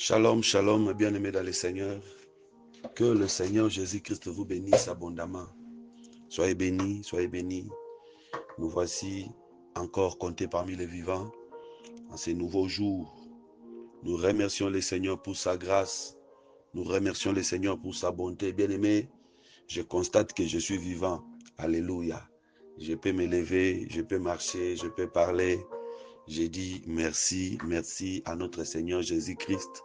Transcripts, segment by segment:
Shalom, shalom, bien-aimés dans le Seigneur. Que le Seigneur Jésus-Christ vous bénisse abondamment. Soyez bénis, soyez bénis. Nous voici encore comptés parmi les vivants en ces nouveaux jours. Nous remercions le Seigneur pour sa grâce. Nous remercions le Seigneur pour sa bonté. Bien-aimés, je constate que je suis vivant. Alléluia. Je peux me lever, je peux marcher, je peux parler. J'ai dit merci, merci à notre Seigneur Jésus-Christ,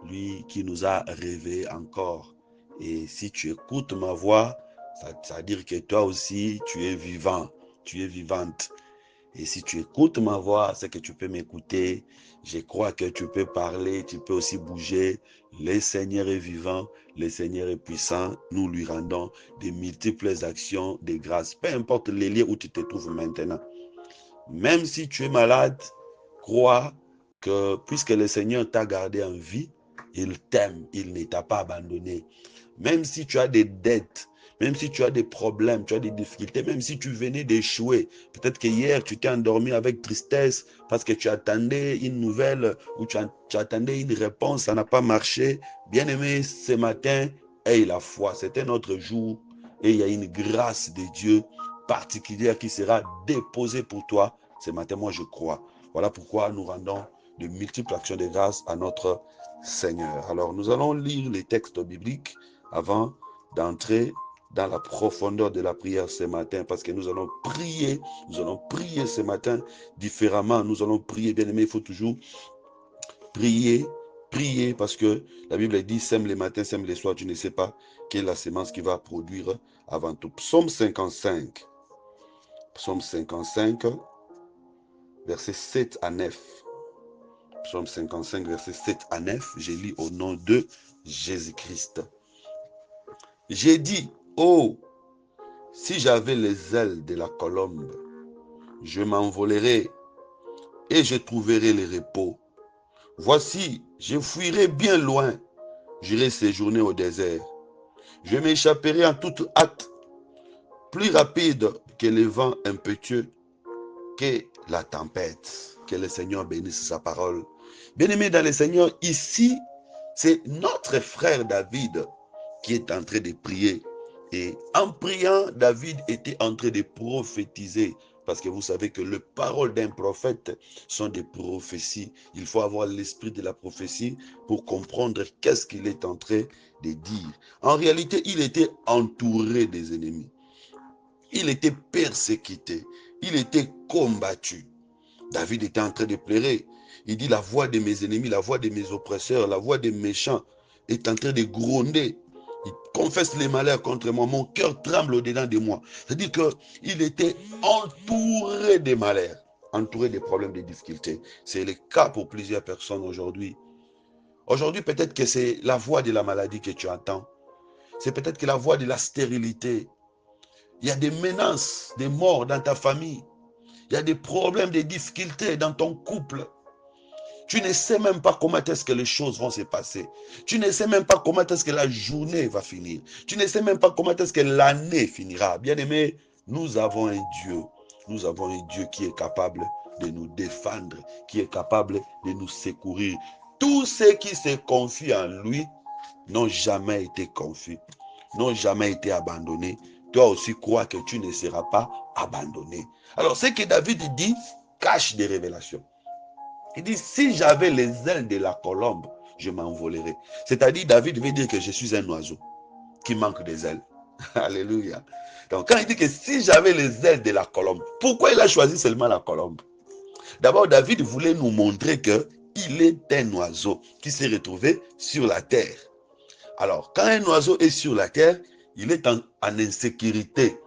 lui qui nous a réveillés encore. Et si tu écoutes ma voix, ça veut dire que toi aussi, tu es vivant, tu es vivante. Et si tu écoutes ma voix, c'est que tu peux m'écouter. Je crois que tu peux parler, tu peux aussi bouger. Le Seigneur est vivant, le Seigneur est puissant. Nous lui rendons de multiples actions de grâce. Peu importe les lieux où tu te trouves maintenant. Même si tu es malade, crois que puisque le Seigneur t'a gardé en vie, il t'aime, il ne t'a pas abandonné. Même si tu as des dettes, même si tu as des problèmes, tu as des difficultés, même si tu venais d'échouer, peut-être que hier tu t'es endormi avec tristesse parce que tu attendais une nouvelle ou tu attendais une réponse, ça n'a pas marché. Bien-aimé, ce matin, aie la foi, c'est un autre jour et il y a une grâce de Dieu particulière qui sera déposée pour toi. Ce matin, moi je crois. Voilà pourquoi nous rendons de multiples actions de grâce à notre Seigneur. Alors nous allons lire les textes bibliques avant d'entrer dans la profondeur de la prière ce matin, parce que nous allons prier ce matin différemment. Nous allons prier, bien aimé, il faut toujours prier, parce que la Bible dit, sème les matins, sème les soirs, tu ne sais pas quelle est la semence qui va produire avant tout. Psaume 55, versets 7 à 9. Psaume 55, versets 7 à 9, je lis au nom de Jésus-Christ. J'ai dit, oh, si j'avais les ailes de la colombe, je m'envolerais et je trouverais le repos. Voici, je fuirai bien loin, j'irai séjourner au désert. Je m'échapperai en toute hâte, plus rapide que le vent impétueux, que la tempête. Que le Seigneur bénisse sa parole. Bien-aimés dans le Seigneur, ici, c'est notre frère David qui est en train de prier. Et en priant, David était en train de prophétiser. Parce que vous savez que les paroles d'un prophète sont des prophéties. Il faut avoir l'esprit de la prophétie pour comprendre qu'est-ce qu'il est en train de dire. En réalité, il était entouré des ennemis. Il était persécuté. Il était combattu. David était en train de pleurer. Il dit, la voix de mes ennemis, la voix de mes oppresseurs, la voix des méchants est en train de gronder. Il confesse les malheurs contre moi. Mon cœur tremble au-dedans de moi. C'est-à-dire qu'il était entouré des malheurs, entouré des problèmes, des difficultés. C'est le cas pour plusieurs personnes aujourd'hui. Aujourd'hui, peut-être que c'est la voix de la maladie que tu entends. C'est peut-être que la voix de la stérilité. Il y a des menaces, des morts dans ta famille. Il y a des problèmes, des difficultés dans ton couple. Tu ne sais même pas comment est-ce que les choses vont se passer. Tu ne sais même pas comment est-ce que la journée va finir. Tu ne sais même pas comment est-ce que l'année finira. Bien-aimés, nous avons un Dieu. Nous avons un Dieu qui est capable de nous défendre, qui est capable de nous secourir. Tous ceux qui se confient en lui n'ont jamais été confus, n'ont jamais été abandonnés. Toi aussi crois que tu ne seras pas abandonné. Alors ce que David dit cache des révélations. Il dit, si j'avais les ailes de la colombe, je m'envolerais. C'est-à-dire, David veut dire que je suis un oiseau qui manque des ailes. Alléluia. Donc, quand il dit que si j'avais les ailes de la colombe, pourquoi il a choisi seulement la colombe? D'abord, David voulait nous montrer qu'il est un oiseau qui s'est retrouvé sur la terre. Alors, quand un oiseau est sur la terre, il est en insécurité.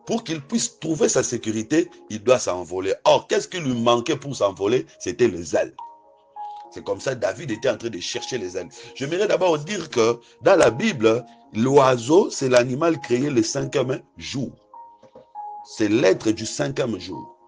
Pour qu'il puisse trouver sa sécurité, il doit s'envoler. Or, qu'est-ce qui lui manquait pour s'envoler? C'était les ailes. C'est comme ça que David était en train de chercher les ailes. J'aimerais d'abord dire que dans la Bible, l'oiseau, c'est l'animal créé le 5e jour. C'est l'être du 5e jour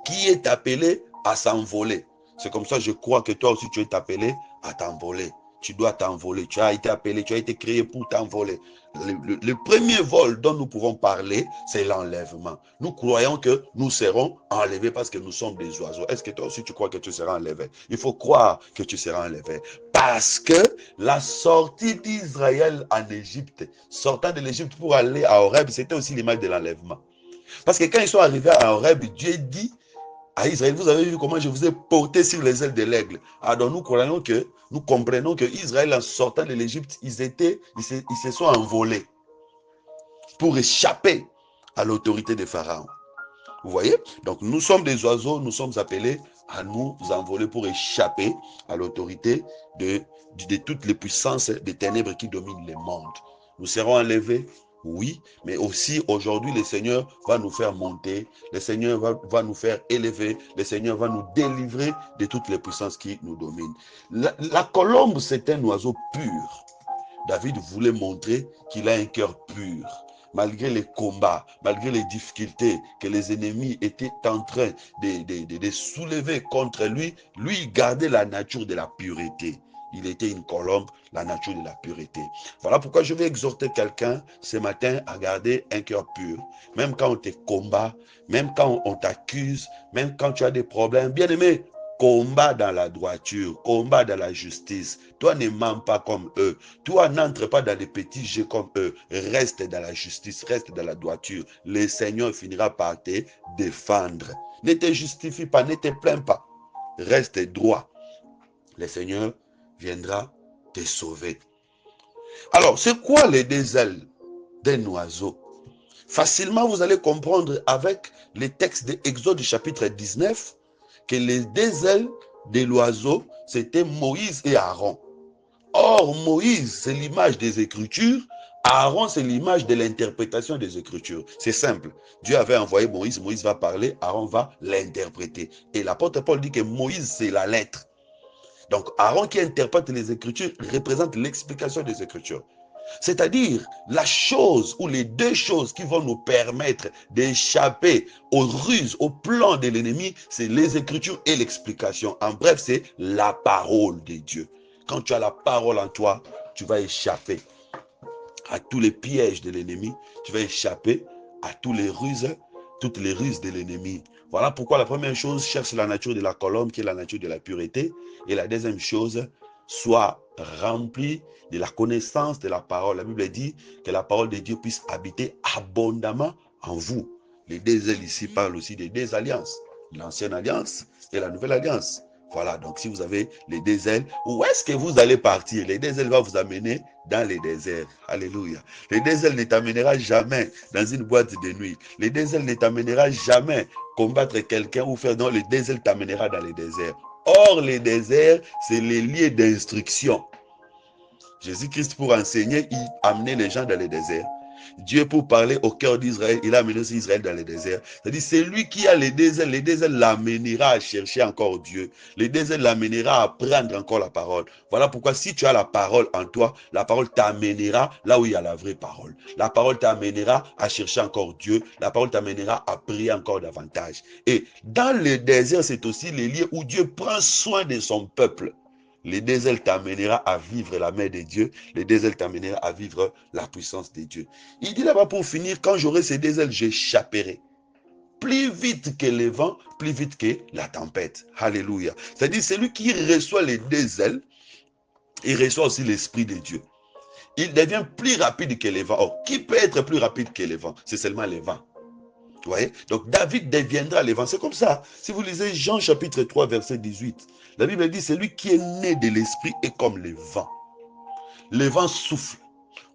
qui est appelé à s'envoler. C'est comme ça, je crois que toi aussi, tu es appelé à t'envoler. tu dois t'envoler. Tu as été appelé, tu as été créé pour t'envoler. Le premier vol dont nous pouvons parler, c'est l'enlèvement. Nous croyons que nous serons enlevés parce que nous sommes des oiseaux. Est-ce que toi aussi tu crois que tu seras enlevé? Il faut croire que tu seras enlevé. Parce que la sortie d'Israël en Égypte, sortant de l'Égypte pour aller à Horeb, c'était aussi l'image de l'enlèvement. Parce que quand ils sont arrivés à Horeb, Dieu dit à Israël, vous avez vu comment je vous ai porté sur les ailes de l'aigle. Alors nous comprenons que Israël, en sortant de l'Égypte, ils se sont envolés pour échapper à l'autorité de Pharaon. Vous voyez? Donc nous sommes des oiseaux, nous sommes appelés à nous envoler pour échapper à l'autorité de toutes les puissances des ténèbres qui dominent le monde. Nous serons enlevés, oui, mais aussi aujourd'hui le Seigneur va nous faire monter, le Seigneur va nous faire élever, le Seigneur va nous délivrer de toutes les puissances qui nous dominent. La colombe, c'est un oiseau pur. David voulait montrer qu'il a un cœur pur. Malgré les combats, malgré les difficultés que les ennemis étaient en train de soulever contre lui, lui gardait la nature de la pureté. Il était une colombe, la nature de la pureté. Voilà pourquoi je vais exhorter quelqu'un ce matin à garder un cœur pur. Même quand on te combat, même quand on t'accuse, même quand tu as des problèmes. Bien aimé, combat dans la droiture, combat dans la justice. Toi, ne mens pas comme eux. Toi, n'entre pas dans les petits jeux comme eux. Reste dans la justice, reste dans la droiture. Le Seigneur finira par te défendre. Ne te justifie pas, ne te plains pas. Reste droit. Le Seigneur viendra te sauver. Alors, c'est quoi les deux ailes d'un oiseau? Facilement, vous allez comprendre avec les textes d'Exode chapitre 19 que les deux ailes de l'oiseau, c'était Moïse et Aaron. Or, Moïse, c'est l'image des Écritures. Aaron, c'est l'image de l'interprétation des Écritures. C'est simple. Dieu avait envoyé Moïse, Moïse va parler, Aaron va l'interpréter. Et l'apôtre Paul dit que Moïse, c'est la lettre. Donc, Aaron qui interprète les Écritures représente l'explication des Écritures. C'est-à-dire la chose ou les deux choses qui vont nous permettre d'échapper aux ruses, aux plans de l'ennemi, c'est les Écritures et l'explication. En bref, c'est la parole de Dieu. Quand tu as la parole en toi, tu vas échapper à tous les pièges de l'ennemi. Tu vas échapper à toutes les ruses de l'ennemi. Voilà pourquoi la première chose, cherche la nature de la colombe, qui est la nature de la pureté. Et la deuxième chose, sois rempli de la connaissance de la parole. La Bible dit que la parole de Dieu puisse habiter abondamment en vous. Les deux ailes ici parlent aussi des deux alliances. L'ancienne alliance et la nouvelle alliance. Voilà, donc si vous avez les deux ailes, où est-ce que vous allez partir? Les deux ailes vont vous amener dans les déserts. Alléluia. Les deux ailes ne t'amènera jamais dans une boîte de nuit. Les deux ailes ne t'amènera jamais combattre quelqu'un ou faire... Non, les deux ailes t'amènera dans les déserts. Or, les déserts, c'est les lieux d'instruction. Jésus-Christ, pour enseigner, il amenait les gens dans les déserts. Dieu, pour parler au cœur d'Israël, il a amené aussi Israël dans les déserts. C'est-à-dire, c'est lui qui a les déserts l'amènera à chercher encore Dieu. Les déserts l'amènera à prendre encore la parole. Voilà pourquoi si tu as la parole en toi, la parole t'amènera là où il y a la vraie parole. La parole t'amènera à chercher encore Dieu. La parole t'amènera à prier encore davantage. Et dans le désert, c'est aussi les lieux où Dieu prend soin de son peuple. Les deux ailes t'amènera à vivre la main de Dieu. Les deux ailes t'amènera à vivre la puissance de Dieu. Il dit là-bas pour finir, quand j'aurai ces deux ailes, j'échapperai. Plus vite que le vent, plus vite que la tempête. Alléluia. C'est-à-dire, celui qui reçoit les deux ailes, il reçoit aussi l'Esprit de Dieu. Il devient plus rapide que les vents. Or, qui peut être plus rapide que les vents? C'est seulement les vents. Vous voyez? Donc David deviendra le vent. C'est comme ça. Si vous lisez Jean chapitre 3, verset 18, la Bible dit, celui qui est né de l'esprit est comme le vent. Le vent souffle.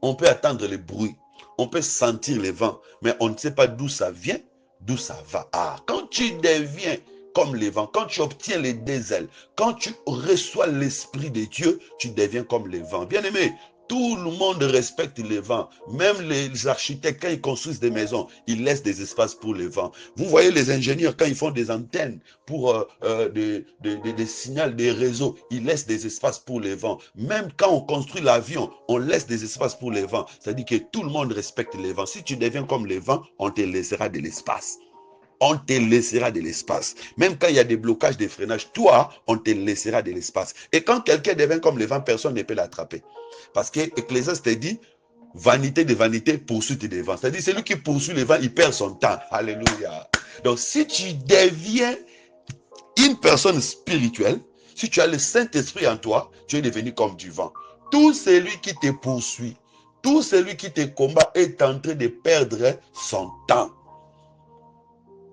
On peut attendre le bruit. On peut sentir le vent. Mais on ne sait pas d'où ça vient, d'où ça va. Ah, quand tu deviens comme le vent, quand tu obtiens les deux ailes, quand tu reçois l'esprit de Dieu, tu deviens comme le vent. Bien aimé, tout le monde respecte les vents. Même les architectes, quand ils construisent des maisons, ils laissent des espaces pour les vents. Vous voyez les ingénieurs, quand ils font des antennes pour des signaux, des réseaux, ils laissent des espaces pour les vents. Même quand on construit l'avion, on laisse des espaces pour les vents. C'est-à-dire que tout le monde respecte les vents. Si tu deviens comme les vents, on te laissera de l'espace. on te laissera de l'espace. Même quand il y a des blocages, des freinages, toi, on te laissera de l'espace. Et quand quelqu'un devient comme le vent, personne ne peut l'attraper. Parce que Ecclésiaste dit, vanité de vanité, poursuite des vents. C'est-à-dire, celui qui poursuit le vent, il perd son temps. Alléluia. Donc, si tu deviens une personne spirituelle, si tu as le Saint-Esprit en toi, tu es devenu comme du vent. Tout celui qui te poursuit, tout celui qui te combat est en train de perdre son temps.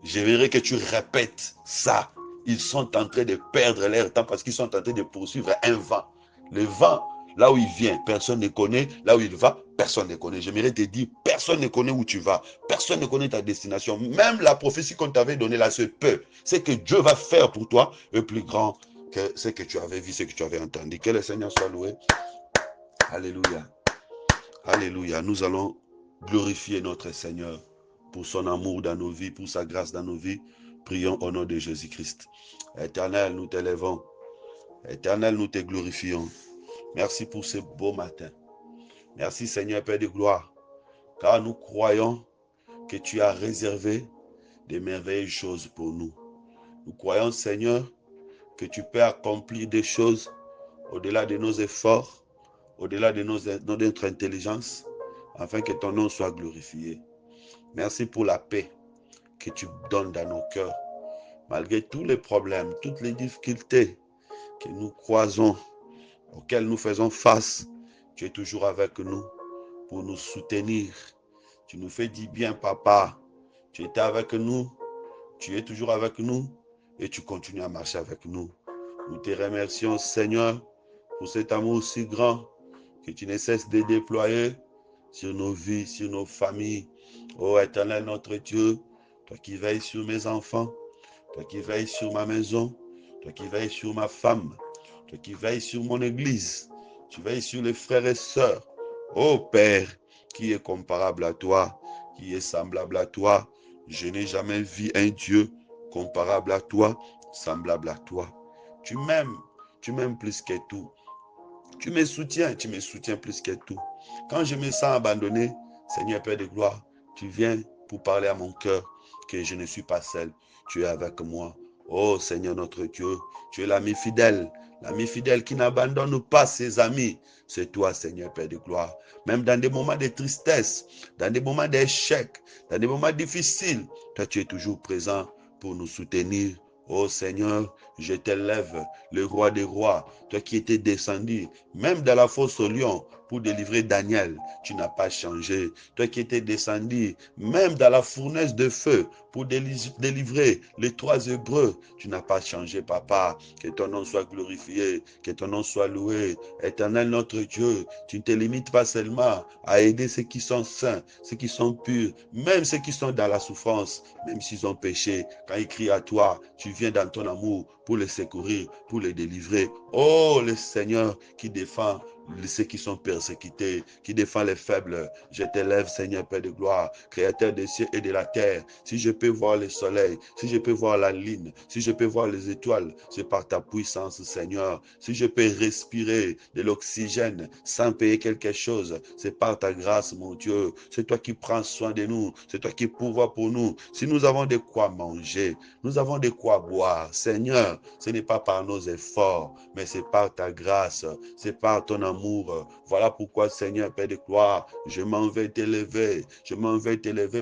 J'aimerais que tu répètes ça. Ils sont en train de perdre leur temps parce qu'ils sont en train de poursuivre un vent. Le vent, là où il vient, personne ne connaît. Là où il va, personne ne connaît. J'aimerais te dire, personne ne connaît où tu vas. Personne ne connaît ta destination. Même la prophétie qu'on t'avait donnée là, ce peu. C'est que Dieu va faire pour toi est plus grand que ce que tu avais vu, ce que tu avais entendu. Que le Seigneur soit loué. Alléluia. Alléluia. Nous allons glorifier notre Seigneur pour son amour dans nos vies, pour sa grâce dans nos vies. Prions au nom de Jésus-Christ. Éternel, nous t'élèvons. Éternel, nous te glorifions. Merci pour ce beau matin. Merci Seigneur Père de gloire, car nous croyons que tu as réservé des merveilleuses choses pour nous. Nous croyons Seigneur que tu peux accomplir des choses au-delà de nos efforts, au-delà de notre intelligence, afin que ton nom soit glorifié. Merci pour la paix que tu donnes dans nos cœurs, malgré tous les problèmes, toutes les difficultés que nous croisons, auxquelles nous faisons face. Tu es toujours avec nous pour nous soutenir. Tu nous fais du bien, Papa. Tu étais avec nous, tu es toujours avec nous et tu continues à marcher avec nous. Nous te remercions, Seigneur, pour cet amour si grand que tu ne cesses de déployer sur nos vies, sur nos familles. Ô Éternel, notre Dieu, toi qui veilles sur mes enfants, toi qui veilles sur ma maison, toi qui veilles sur ma femme, toi qui veilles sur mon église, tu veilles sur les frères et sœurs. Ô Père, qui est comparable à toi, qui est semblable à toi. Je n'ai jamais vu un Dieu comparable à toi, semblable à toi. Tu m'aimes plus que tout. Tu me soutiens plus que tout. Quand je me sens abandonné, Seigneur Père de gloire, tu viens pour parler à mon cœur que je ne suis pas seul. Tu es avec moi. Oh Seigneur notre Dieu, tu es l'ami fidèle qui n'abandonne pas ses amis. C'est toi, Seigneur Père de gloire. Même dans des moments de tristesse, dans des moments d'échec, dans des moments difficiles, toi tu es toujours présent pour nous soutenir. Oh Seigneur, je t'élève, le roi des rois, toi qui étais descendu, même dans la fosse au lion, pour délivrer Daniel, tu n'as pas changé. Toi qui étais descendu, même dans la fournaise de feu, pour délivrer les 3 Hébreux, tu n'as pas changé, Papa. Que ton nom soit glorifié, que ton nom soit loué. Éternel notre Dieu, tu ne te limites pas seulement à aider ceux qui sont saints, ceux qui sont purs, même ceux qui sont dans la souffrance, même s'ils ont péché. Quand ils crient à toi, tu viens dans ton amour pour les secourir, pour les délivrer. Oh, le Seigneur qui défend ceux qui sont persécutés, qui défend les faibles. Je t'élève, Seigneur Père de gloire, créateur des cieux et de la terre. Si je peux voir le soleil, si je peux voir la lune, si je peux voir les étoiles, c'est par ta puissance, Seigneur. Si je peux respirer de l'oxygène sans payer quelque chose, c'est par ta grâce, mon Dieu. C'est toi qui prends soin de nous, c'est toi qui pourvois pour nous. Si nous avons de quoi manger, nous avons de quoi boire, Seigneur, ce n'est pas par nos efforts, mais c'est par ta grâce, c'est par ton amour. Voilà pourquoi, Seigneur, Père de gloire, je m'en vais t'élever,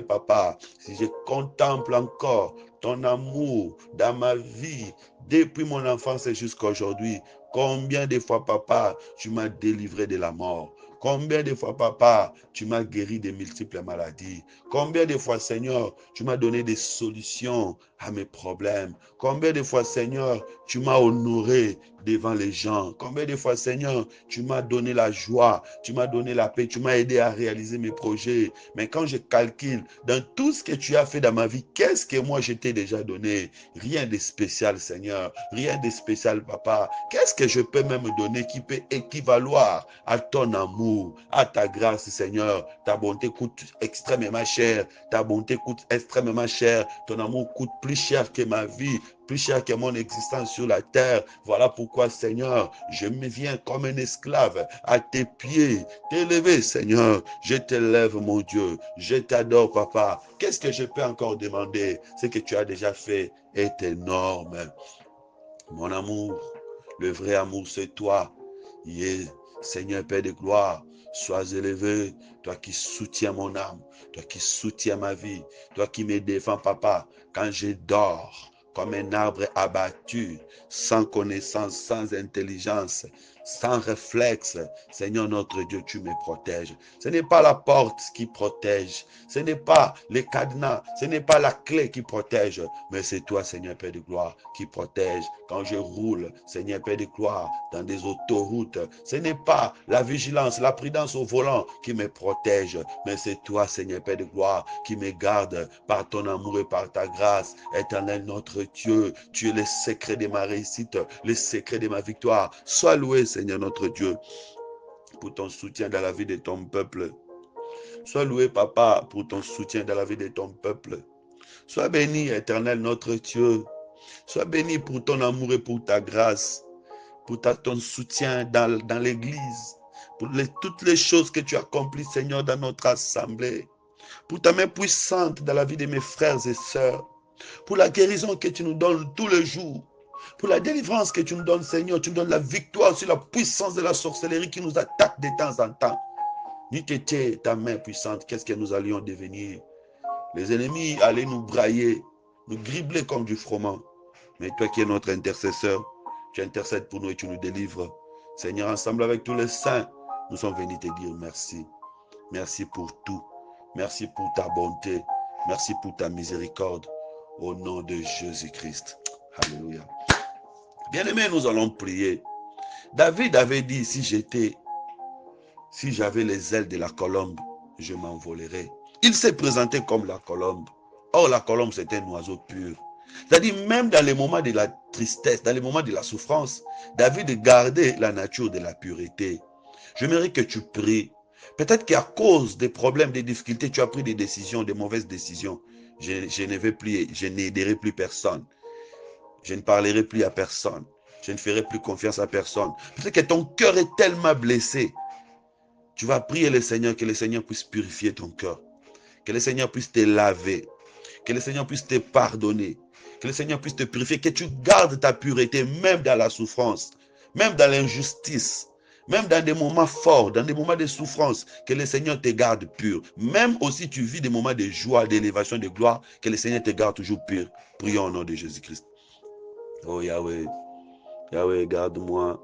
Papa. Si je contemple encore ton amour dans ma vie, depuis mon enfance jusqu'à aujourd'hui, combien de fois, Papa, tu m'as délivré de la mort? Combien de fois, Papa, tu m'as guéri de multiples maladies? Combien de fois, Seigneur, tu m'as donné des solutions à mes problèmes? Combien de fois, Seigneur, tu m'as honoré devant les gens? Combien de fois, Seigneur, tu m'as donné la joie, tu m'as donné la paix, tu m'as aidé à réaliser mes projets? Mais quand je calcule dans tout ce que tu as fait dans ma vie, qu'est-ce que moi je t'ai déjà donné? Rien de spécial, Seigneur. Rien de spécial, Papa. Qu'est-ce que je peux même donner qui peut équivaloir à ton amour, à ta grâce, Seigneur? Ta bonté coûte extrêmement cher. Ta bonté coûte extrêmement cher. Ton amour coûte plus plus cher que ma vie, plus cher que mon existence sur la terre. Voilà pourquoi, Seigneur, je me viens comme un esclave à tes pieds, t'élever, Seigneur. Je t'élève, mon Dieu. Je t'adore, Papa. Qu'est-ce que je peux encore demander? Ce que tu as déjà fait est énorme. Mon amour, le vrai amour, c'est toi. Yeah. Seigneur Père de gloire, sois élevé, toi qui soutiens mon âme, toi qui soutiens ma vie, toi qui me défends, Papa, quand je dors comme un arbre abattu, sans connaissance, sans intelligence, sans réflexe. Seigneur notre Dieu, tu me protèges. Ce n'est pas la porte qui protège, ce n'est pas les cadenas, ce n'est pas la clé qui protège, mais c'est toi, Seigneur Père de gloire, qui protège. Quand je roule, Seigneur Père de gloire, dans des autoroutes, ce n'est pas la vigilance, la prudence au volant qui me protège, mais c'est toi, Seigneur Père de gloire, qui me garde par ton amour et par ta grâce. Éternel notre Dieu, tu es le secret de ma réussite, le secret de ma victoire. Sois loué, Seigneur notre Dieu, pour ton soutien dans la vie de ton peuple. Sois loué, Papa, pour ton soutien dans la vie de ton peuple. Sois béni, Éternel notre Dieu. Sois béni pour ton amour et pour ta grâce, pour ton soutien dans l'église, pour toutes les choses que tu accomplis, Seigneur, dans notre assemblée, pour ta main puissante dans la vie de mes frères et sœurs, pour la guérison que tu nous donnes tous les jours, pour la délivrance que tu nous donnes, Seigneur. Tu nous donnes la victoire sur la puissance de la sorcellerie qui nous attaque de temps en temps. N'eût été ta main puissante, qu'est-ce que nous allions devenir? Les ennemis allaient nous brailler, nous gribler comme du froment. Mais toi qui es notre intercesseur, tu intercèdes pour nous et tu nous délivres. Seigneur, ensemble avec tous les saints, nous sommes venus te dire merci. Merci pour tout. Merci pour ta bonté. Merci pour ta miséricorde. Au nom de Jésus-Christ. Alléluia. Bien-aimés, nous allons prier. David avait dit, si j'avais les ailes de la colombe, je m'envolerais. Il s'est présenté comme la colombe. Or, la colombe, c'est un oiseau pur. C'est-à-dire, même dans les moments de la tristesse, dans les moments de la souffrance, David gardait la nature de la pureté. J'aimerais que tu pries. Peut-être qu'à cause des problèmes, des difficultés, tu as pris des décisions, des mauvaises décisions. Je ne vais plus, je n'aiderai plus personne. Je ne parlerai plus à personne. Je ne ferai plus confiance à personne. Peut-être que ton cœur est tellement blessé. Tu vas prier le Seigneur, que le Seigneur puisse purifier ton cœur. Que le Seigneur puisse te laver. Que le Seigneur puisse te pardonner. Que le Seigneur puisse te purifier. Que tu gardes ta pureté, même dans la souffrance, même dans l'injustice, même dans des moments forts, dans des moments de souffrance. Que le Seigneur te garde pur. Même aussi tu vis des moments de joie, d'élévation, de gloire. Que le Seigneur te garde toujours pur. Prions au nom de Jésus-Christ. Oh Yahweh, Yahweh, garde-moi.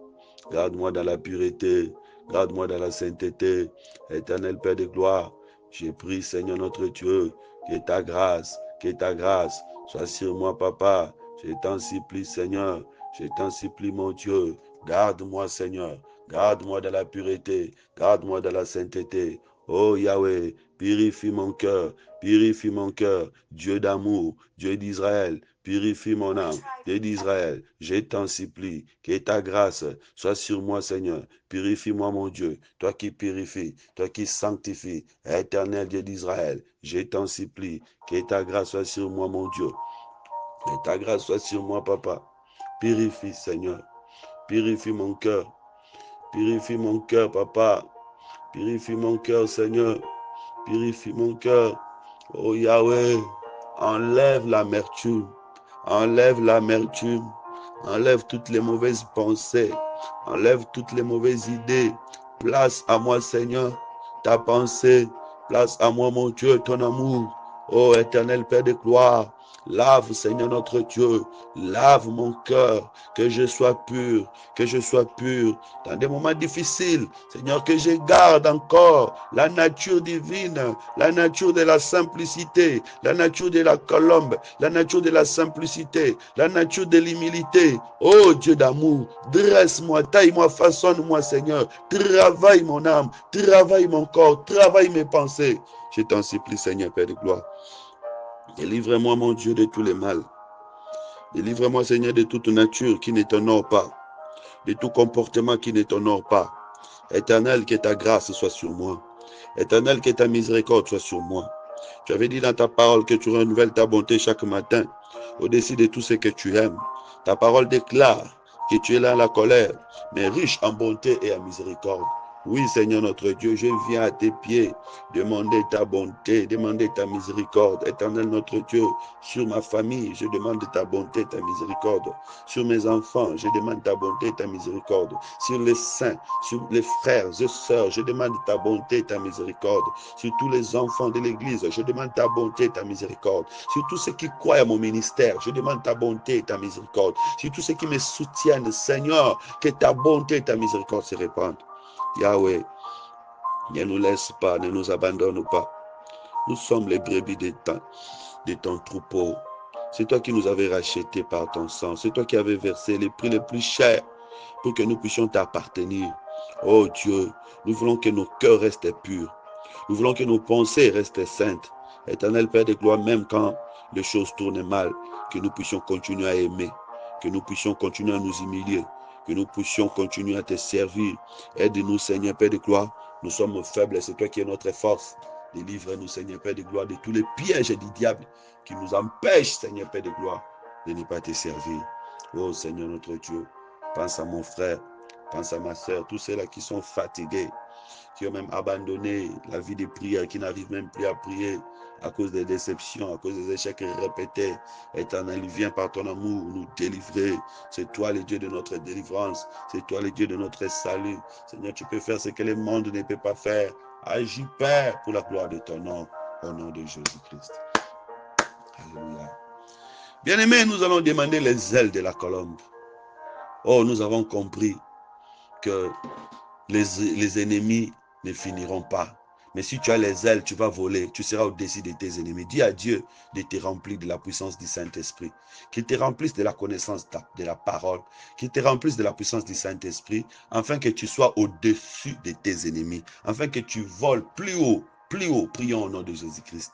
Garde-moi dans la pureté. Garde-moi dans la sainteté. Éternel Père de gloire, j'ai pris, Seigneur notre Dieu, que ta grâce soit sur moi, Papa. Je t'en supplie, Seigneur. Je t'en supplie, mon Dieu. Garde-moi, Seigneur. Garde-moi dans la pureté. Garde-moi dans la sainteté. Oh Yahweh, purifie mon cœur. Purifie mon cœur. Dieu d'amour, Dieu d'Israël. Purifie mon âme, Dieu d'Israël, je t'en supplie, que ta grâce soit sur moi, Seigneur. Purifie-moi, mon Dieu, toi qui purifies, toi qui sanctifies, éternel Dieu d'Israël, je t'en supplie, que ta grâce soit sur moi, mon Dieu. Que ta grâce soit sur moi, Papa. Purifie, Seigneur. Purifie mon cœur. Purifie mon cœur, Papa. Purifie mon cœur, Seigneur. Purifie mon cœur. Oh Yahweh, enlève l'amertume. Enlève l'amertume, enlève toutes les mauvaises pensées, enlève toutes les mauvaises idées. Place à moi, Seigneur, ta pensée. Place à moi, mon Dieu, ton amour. Ô éternel Père de gloire, lave, Seigneur notre Dieu, lave mon cœur, que je sois pur, dans des moments difficiles, Seigneur, que je garde encore la nature divine, la nature de la simplicité, la nature de la colombe, la nature de la simplicité, la nature de l'humilité. Oh Dieu d'amour, dresse-moi, taille-moi, façonne-moi, Seigneur, travaille mon âme, travaille mon corps, travaille mes pensées. Je t'en supplie, Seigneur, Père de gloire. Délivre-moi, mon Dieu, de tous les mals. Délivre-moi, Seigneur, de toute nature qui ne t'honore pas, de tout comportement qui ne t'honore pas. Éternel, que ta grâce soit sur moi. Éternel, que ta miséricorde soit sur moi. Tu avais dit dans ta parole que tu renouvelles ta bonté chaque matin. au-dessus de tout ce que tu aimes. Ta parole déclare que tu es là la colère, mais riche en bonté et en miséricorde. Oui, Seigneur notre Dieu, je viens à tes pieds demander ta bonté, demander ta miséricorde. Éternel notre Dieu, sur ma famille, je demande ta bonté, ta miséricorde. Sur mes enfants, je demande ta bonté, ta miséricorde. Sur les saints, sur les frères et sœurs, je demande ta bonté, ta miséricorde. Sur tous les enfants de l'Église, je demande ta bonté, ta miséricorde. Sur tous ceux qui croient à mon ministère, je demande ta bonté et ta miséricorde. Sur tous ceux qui me soutiennent, Seigneur, que ta bonté et ta miséricorde se répandent. Yahweh, ne nous laisse pas, ne nous abandonne pas. Nous sommes les brebis de ton troupeau. C'est toi qui nous avais rachetés par ton sang. C'est toi qui avais versé les prix les plus chers pour que nous puissions t'appartenir. Oh Dieu, nous voulons que nos cœurs restent purs. Nous voulons que nos pensées restent saintes. Éternel Père de gloire, même quand les choses tournent mal, que nous puissions continuer à aimer, que nous puissions continuer à nous humilier, que nous puissions continuer à te servir. Aide-nous, Seigneur Père de gloire. Nous sommes faibles, c'est toi qui es notre force. Délivre-nous, Seigneur Père de gloire, de tous les pièges du diable qui nous empêchent, Seigneur Père de gloire, de ne pas te servir. Oh Seigneur notre Dieu, pense à mon frère, pense à ma soeur, tous ceux-là qui sont fatigués, qui ont même abandonné la vie de prière, qui n'arrivent même plus à prier à cause des déceptions, à cause des échecs répétés. Éternel, viens par ton amour nous délivrer. C'est toi le Dieu de notre délivrance. C'est toi le Dieu de notre salut. Seigneur, tu peux faire ce que le monde ne peut pas faire. Agis, Père, pour la gloire de ton nom, au nom de Jésus-Christ. Alléluia. Bien-aimés, nous allons demander les ailes de la colombe. Oh, nous avons compris que les ennemis ne finiront pas. Mais si tu as les ailes, tu vas voler, tu seras au-dessus de tes ennemis. Dis à Dieu de te remplir de la puissance du Saint-Esprit, qu'il te remplisse de la connaissance de la parole, qu'il te remplisse de la puissance du Saint-Esprit, afin que tu sois au-dessus de tes ennemis, afin que tu voles plus haut, plus haut. Prions au nom de Jésus-Christ.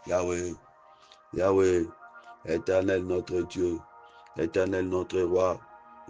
Yahweh, Yahweh, Éternel notre Dieu, Éternel notre roi,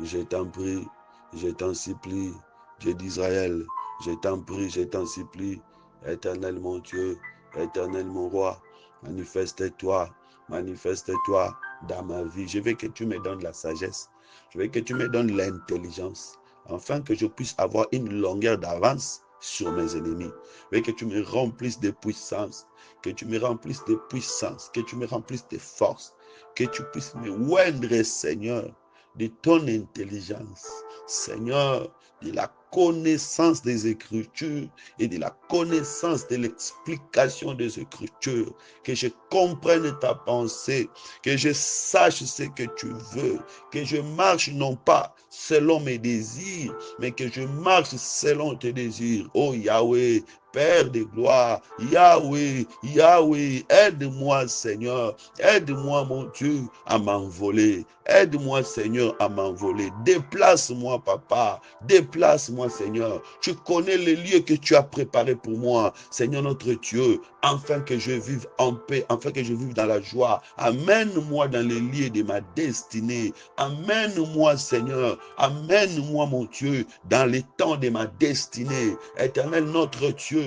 je t'en prie, je t'en supplie, Dieu d'Israël, je t'en prie, je t'en supplie, Éternel mon Dieu, Éternel mon roi, manifeste-toi dans ma vie. Je veux que tu me donnes la sagesse, je veux que tu me donnes l'intelligence, afin que je puisse avoir une longueur d'avance sur mes ennemis. Je veux que tu me remplisses de puissance, que tu me remplisses de puissance, que tu me remplisses de force, que tu puisses me oindre, Seigneur, de ton intelligence, Seigneur, de la connaissance des Écritures et de la connaissance de l'explication des Écritures, que je comprenne ta pensée, que je sache ce que tu veux, que je marche non pas selon mes désirs, mais que je marche selon tes désirs. Oh Yahweh, Père de gloire, Yahweh, Yahweh, aide-moi Seigneur, aide-moi mon Dieu à m'envoler, aide-moi Seigneur à m'envoler, déplace-moi Papa, déplace-moi Seigneur, tu connais les lieux que tu as préparés pour moi, Seigneur notre Dieu, afin que je vive en paix, afin que je vive dans la joie, amène-moi dans les lieux de ma destinée, amène-moi Seigneur, amène-moi mon Dieu dans les temps de ma destinée, Éternel notre Dieu,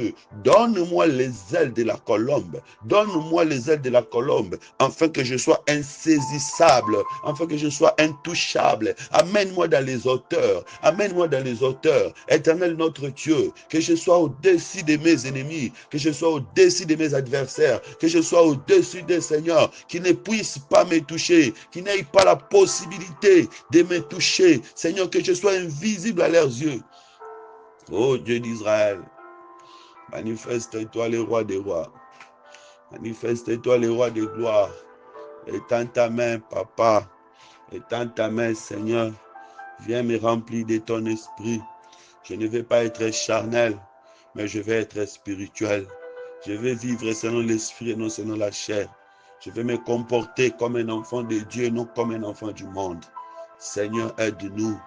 donne-moi les ailes de la colombe, donne-moi les ailes de la colombe, afin que je sois insaisissable, afin que je sois intouchable. Amène-moi dans les hauteurs, amène-moi dans les hauteurs, Éternel notre Dieu, que je sois au-dessus de mes ennemis, que je sois au-dessus de mes adversaires, que je sois au-dessus des seigneurs, qui ne puissent pas me toucher, qui n'aient pas la possibilité de me toucher, Seigneur, que je sois invisible à leurs yeux. Oh Dieu d'Israël, manifeste-toi le roi des rois, manifeste-toi le roi des gloires, étends ta main Papa, étends ta main Seigneur, viens me remplir de ton esprit. Je ne vais pas être charnel, mais je vais être spirituel. Je vais vivre selon l'esprit et non selon la chair. Je vais me comporter comme un enfant de Dieu, non comme un enfant du monde. Seigneur, aide-nous.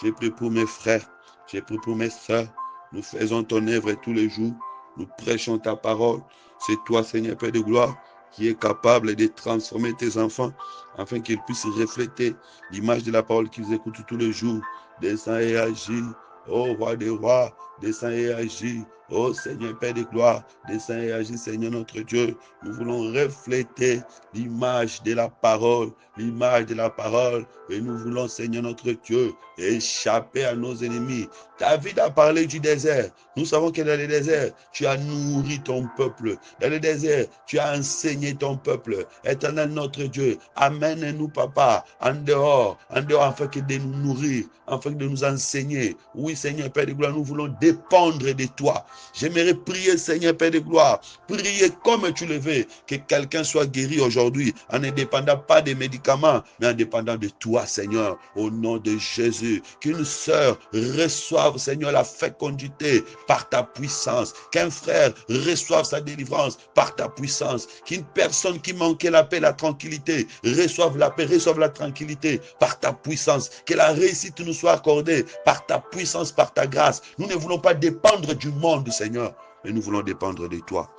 J'ai pris pour mes frères, j'ai pris pour mes soeurs. Nous faisons ton œuvre tous les jours. Nous prêchons ta parole. C'est toi, Seigneur Père de gloire, qui est capable de transformer tes enfants afin qu'ils puissent refléter l'image de la parole qu'ils écoutent tous les jours. Descends et agis, Ô roi des rois, descends et agis. Ô Seigneur Père de gloire, descends et agis, Seigneur notre Dieu. Nous voulons refléter l'image de la parole, l'image de la parole. Et nous voulons, Seigneur notre Dieu, échapper à nos ennemis. David a parlé du désert. Nous savons que dans le désert, tu as nourri ton peuple. Dans le désert, tu as enseigné ton peuple. Éternel notre Dieu, amène-nous, papa, en dehors, afin que de nous nourrir, afin de nous enseigner. Oui, Seigneur Père de gloire, nous voulons dépendre de toi. J'aimerais prier, Seigneur Père de gloire, prier comme tu le veux, que quelqu'un soit guéri aujourd'hui, en ne dépendant pas des médicaments, mais en dépendant de toi, Seigneur, au nom de Jésus. Qu'une sœur reçoive, Seigneur, la fécondité par ta puissance. Qu'un frère reçoive sa délivrance par ta puissance. Qu'une personne qui manquait la paix, la tranquillité, reçoive la paix, reçoive la tranquillité par ta puissance. Que la réussite nous soit accordée par ta puissance, par ta grâce. Nous ne voulons pas dépendre du monde, Seigneur, mais nous voulons dépendre de toi.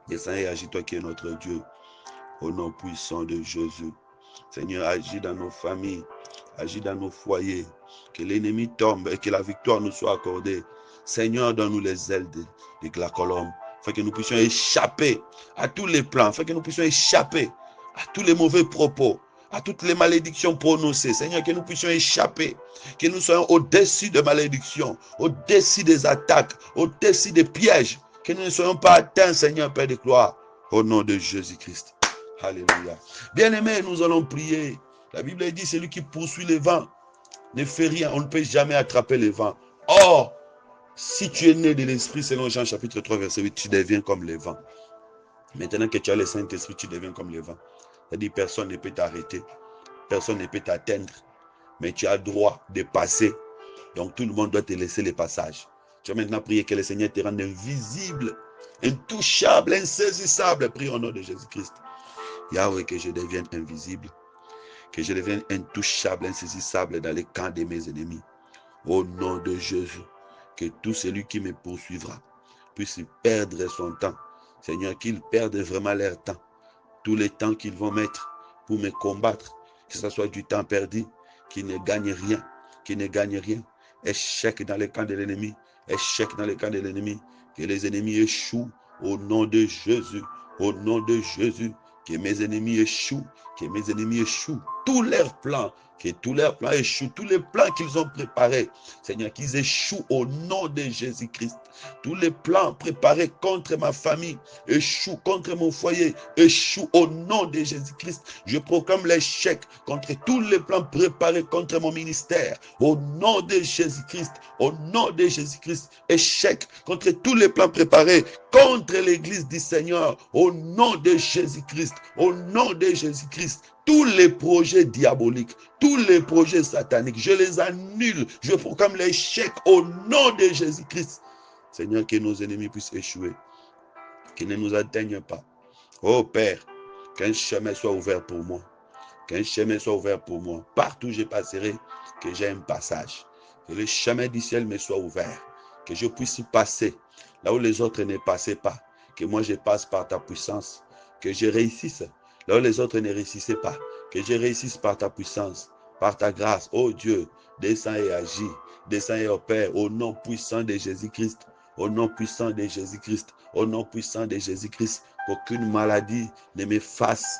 Descends et agis, toi qui es notre Dieu, au nom puissant de Jésus. Seigneur, agis dans nos familles, agis dans nos foyers, que l'ennemi tombe et que la victoire nous soit accordée. Seigneur, donne-nous les ailes de la colombe, afin que nous puissions échapper à tous les plans, afin que nous puissions échapper à tous les mauvais propos, à toutes les malédictions prononcées. Seigneur, que nous puissions échapper, que nous soyons au-dessus des malédictions, au-dessus des attaques, au-dessus des pièges, que nous ne soyons pas atteints, Seigneur, Père de gloire, au nom de Jésus-Christ. Alléluia. Bien-aimés, nous allons prier. La Bible dit, celui qui poursuit le vent ne fait rien. On ne peut jamais attraper le vent. Or, si tu es né de l'Esprit, selon Jean chapitre 3, verset 8, tu deviens comme le vent. Maintenant que tu as le Saint-Esprit, tu deviens comme le vent. C'est-à-dire, personne ne peut t'arrêter. Personne ne peut t'atteindre. Mais tu as le droit de passer. Donc, tout le monde doit te laisser le passage. Tu vas maintenant prier que le Seigneur te rende invisible, intouchable, insaisissable. Prie au nom de Jésus-Christ. Yahweh, que je devienne invisible, que je devienne intouchable, insaisissable dans les camps de mes ennemis. Au nom de Jésus, que tout celui qui me poursuivra puisse perdre son temps. Seigneur, qu'ils perdent vraiment leur temps. Tous les temps qu'ils vont mettre pour me combattre, que ce soit du temps perdu, qu'ils ne gagnent rien, qu'ils ne gagnent rien. Échec dans les camps de l'ennemi, échec dans les camps de l'ennemi, que les ennemis échouent au nom de Jésus, au nom de Jésus. Que mes ennemis échouent, que mes ennemis échouent. Tous leurs plans, que tous leurs plans échouent. Tous les plans qu'ils ont préparés, Seigneur, qu'ils échouent au nom de Jésus-Christ. Tous les plans préparés contre ma famille échouent, contre mon foyer échouent au nom de Jésus-Christ. Je proclame l'échec contre tous les plans préparés contre mon ministère. Au nom de Jésus-Christ, au nom de Jésus-Christ, échec contre tous les plans préparés contre l'église du Seigneur. Au nom de Jésus-Christ, au nom de Jésus-Christ, tous les projets diaboliques, tous les projets sataniques, je les annule. Je proclame l'échec au nom de Jésus-Christ. Seigneur, que nos ennemis puissent échouer, qu'ils ne nous atteignent pas. Oh Père, qu'un chemin soit ouvert pour moi. Qu'un chemin soit ouvert pour moi. Partout où je passerai, que j'ai un passage. Que le chemin du ciel me soit ouvert. Que je puisse passer là où les autres ne passaient pas. Que moi je passe par ta puissance. Que je réussisse là où les autres ne réussissaient pas. Que je réussisse par ta puissance, par ta grâce. Oh Dieu, descends et agis. Descends et opère au nom puissant de Jésus-Christ. Au nom puissant de Jésus-Christ. Au nom puissant de Jésus-Christ. Qu'aucune maladie ne me fasse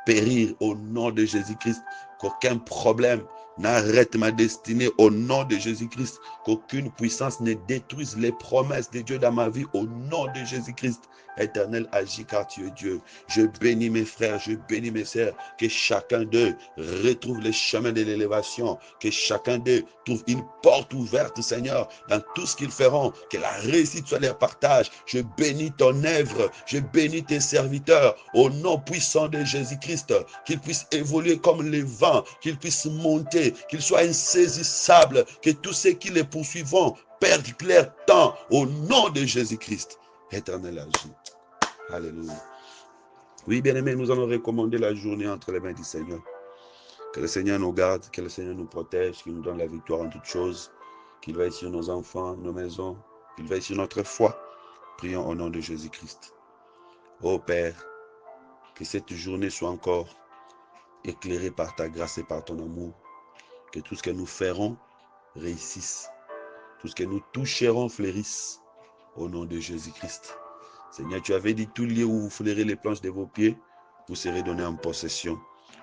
périr au nom de Jésus-Christ. Qu'aucun problème n'arrête ma destinée au nom de Jésus-Christ. Qu'aucune puissance ne détruise les promesses de Dieu dans ma vie au nom de Jésus-Christ. Éternel, agis car tu es Dieu. Je bénis mes frères, je bénis mes sœurs. Que chacun d'eux retrouve le chemin de l'élévation. Que chacun d'eux trouve une porte ouverte, Seigneur, dans tout ce qu'ils feront. Que la réussite soit leur partage. Je bénis ton œuvre. Je bénis tes serviteurs au nom puissant de Jésus-Christ. Qu'ils puissent évoluer comme les vents. Qu'ils puissent monter. Qu'ils soient insaisissables. Que tous ceux qui les poursuivront perdent leur temps au nom de Jésus-Christ. Éternel agit. Alléluia. Oui, bien-aimés, nous allons recommander la journée entre les mains du Seigneur. Que le Seigneur nous garde, que le Seigneur nous protège, qu'il nous donne la victoire en toutes choses, qu'il veille sur nos enfants, nos maisons, qu'il veille sur notre foi. Prions au nom de Jésus-Christ. Ô Père, que cette journée soit encore éclairée par ta grâce et par ton amour. Que tout ce que nous ferons réussisse. Tout ce que nous toucherons fleurisse. Au nom de Jésus-Christ. Seigneur, tu avais dit tout lieu où vous flairez les planches de vos pieds, vous serez donné en possession.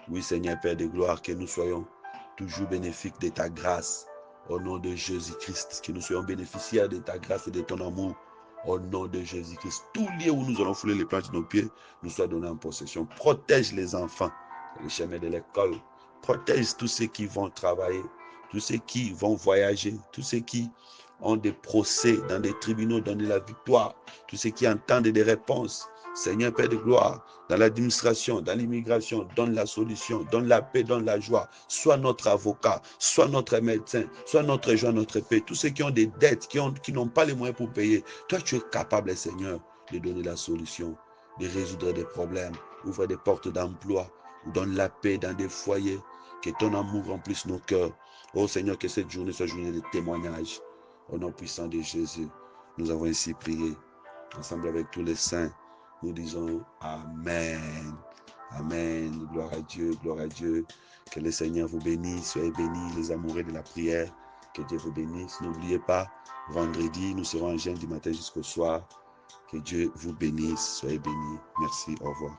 Oui, Seigneur, Père de gloire, que nous soyons toujours bénéfiques de ta grâce. Au nom de Jésus-Christ, que nous soyons bénéficiaires de ta grâce et de ton amour. Au nom de Jésus-Christ, tout lieu où nous allons fouler les planches de nos pieds, nous soient donnés en possession. Protège les enfants, les chemins de l'école. Protège tous ceux qui vont travailler, tous ceux qui vont voyager, tous ceux qui ont des procès dans des tribunaux, donner la victoire, tous ceux qui entendent des réponses. Seigneur Père de gloire, dans l'administration, dans l'immigration, donne la solution, donne la paix, donne la joie. Sois notre avocat, sois notre médecin, sois notre joie, notre paix. Tous ceux qui ont des dettes, qui n'ont pas les moyens pour payer, toi tu es capable, Seigneur, de donner la solution, de résoudre des problèmes, ouvrir des portes d'emploi, donne la paix dans des foyers, que ton amour remplisse nos cœurs. Oh Seigneur, que cette journée soit une journée de témoignage. Au nom puissant de Jésus, nous avons ainsi prié. Ensemble avec tous les saints, nous disons Amen. Amen. Gloire à Dieu, gloire à Dieu. Que le Seigneur vous bénisse. Soyez bénis, les amoureux de la prière. Que Dieu vous bénisse. N'oubliez pas, vendredi, nous serons en jeûne du matin jusqu'au soir. Que Dieu vous bénisse. Soyez bénis. Merci. Au revoir.